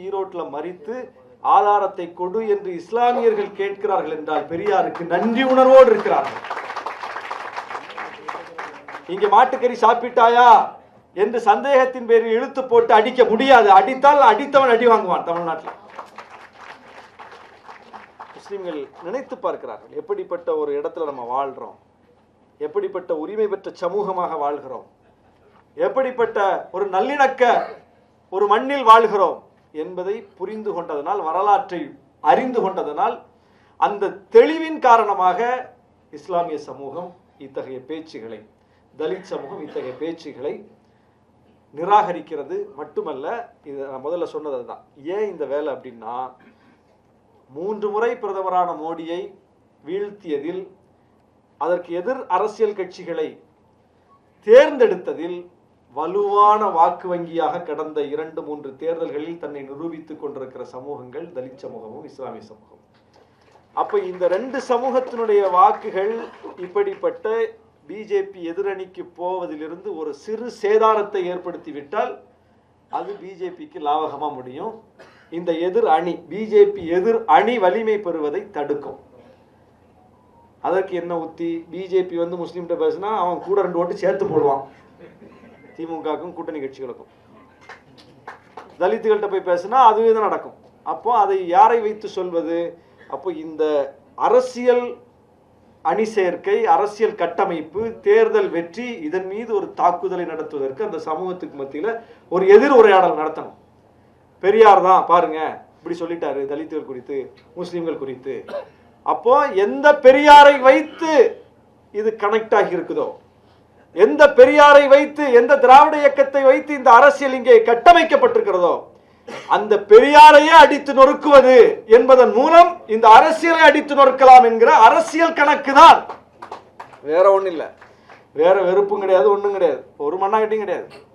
ஈரோட்டில் மறித்து ஆதாரத்தை கொடு என்று இஸ்லாமியர்கள் கேட்கிறார்கள் என்றால் பெரியாருக்கு நன்றி உணர்வோடு இருக்கிறார்கள். இங்க மாட்டுக்கறி சாப்பிட்டாயா என்று சந்தேகத்தின் பேரில் இழுத்து போட்டு அடிக்க முடியாது. அடித்தால் அடித்தவன் அடி வாங்குவான். தமிழ்நாட்டில் முஸ்லிம்கள் நினைத்து பார்க்கிறார்கள், எப்படிப்பட்ட ஒரு இடத்துல நம்ம வாழ்றோம், எப்படிப்பட்ட உரிமை பெற்ற சமூகமாக வாழ்கிறோம், எப்படிப்பட்ட ஒரு நல்லிணக்க ஒரு மண்ணில் வாழ்கிறோம் என்பதை புரிந்து கொண்டதனால், வரலாற்றை அறிந்து கொண்டதனால், அந்த தெளிவின் காரணமாக இஸ்லாமிய சமூகம் இத்தகைய பேச்சுகளை, தலித் சமூகம் இத்தகைய பேச்சுகளை நிராகரிக்கிறது மட்டுமல்ல. இது நான் முதல்ல சொன்னது தான். ஏன் இந்த வேலை அப்படின்னா, 3 முறை பிரதமரான மோடியை வீழ்த்தியதில், அதற்கு எதிர் அரசியல் கட்சிகளை தேர்ந்தெடுத்ததில் வலுவான வாக்கு வங்கியாக கடந்த 2-3 தேர்தல்களில் தன்னை நிரூபித்துக் கொண்டிருக்கிற சமூகங்கள் தலித் சமூகமும் இஸ்லாமிய சமூகம். அப்ப இந்த 2 சமூகத்தினுடைய வாக்குகள் இப்படிப்பட்ட பிஜேபி எதிரணிக்கு போவதிலிருந்து ஒரு சிறு சேதாரத்தை ஏற்படுத்தி விட்டால் அது பிஜேபிக்கு லாபகமா முடியும். இந்த எதிர் அணி, பிஜேபி எதிர் அணி வலிமை பெறுவதை தடுக்கும். அதற்கு என்ன உத்தி? பிஜேபி வந்து முஸ்லீம்கிட்ட பேசினா அவன் கூட 2 ஓட்டு சேர்த்து போடுவான், திமுகவுக்கும் கூட்டணி கட்சிகளுக்கும். தலித்துகள்கிட்ட போய் பேசினா அதுவே தான் நடக்கும். அப்போ அதை யாரை வைத்து சொல்வது? அப்போ இந்த அரசியல் அணி சேர்க்கை, அரசியல் கட்டமைப்பு, தேர்தல் வெற்றி, இதன் மீது ஒரு தாக்குதலை நடத்துவதற்கு அந்த சமூகத்துக்கு மத்தியில் ஒரு எதிர் உரையாடல் நடத்தணும். பெரியார் தான் பாருங்க இப்படி சொல்லிட்டாரு தலித்துகள் குறித்து, முஸ்லிம்கள் குறித்து. அப்போ எந்த பெரியாரை வைத்து இது கனெக்ட் ஆகி இருக்குதோ, எந்த பெரியாரை வைத்து, எந்த திராவிட இயக்கத்தை வைத்து இந்த அரசியல் இங்கே கட்டமைக்கப்பட்டிருக்கிறதோ, அந்த பெரியாரையே அடித்து நொறுக்குவது என்பதன் மூலம் இந்த அரசியலை அடித்து நொறுக்கலாம் என்கிற அரசியல் கணக்கு தான். வேற ஒண்ணும் இல்லை. வேற வெறுப்பும் கிடையாது, ஒண்ணும் கிடையாது, ஒரு மண்ணாங்கட்டியும் கிடையாது.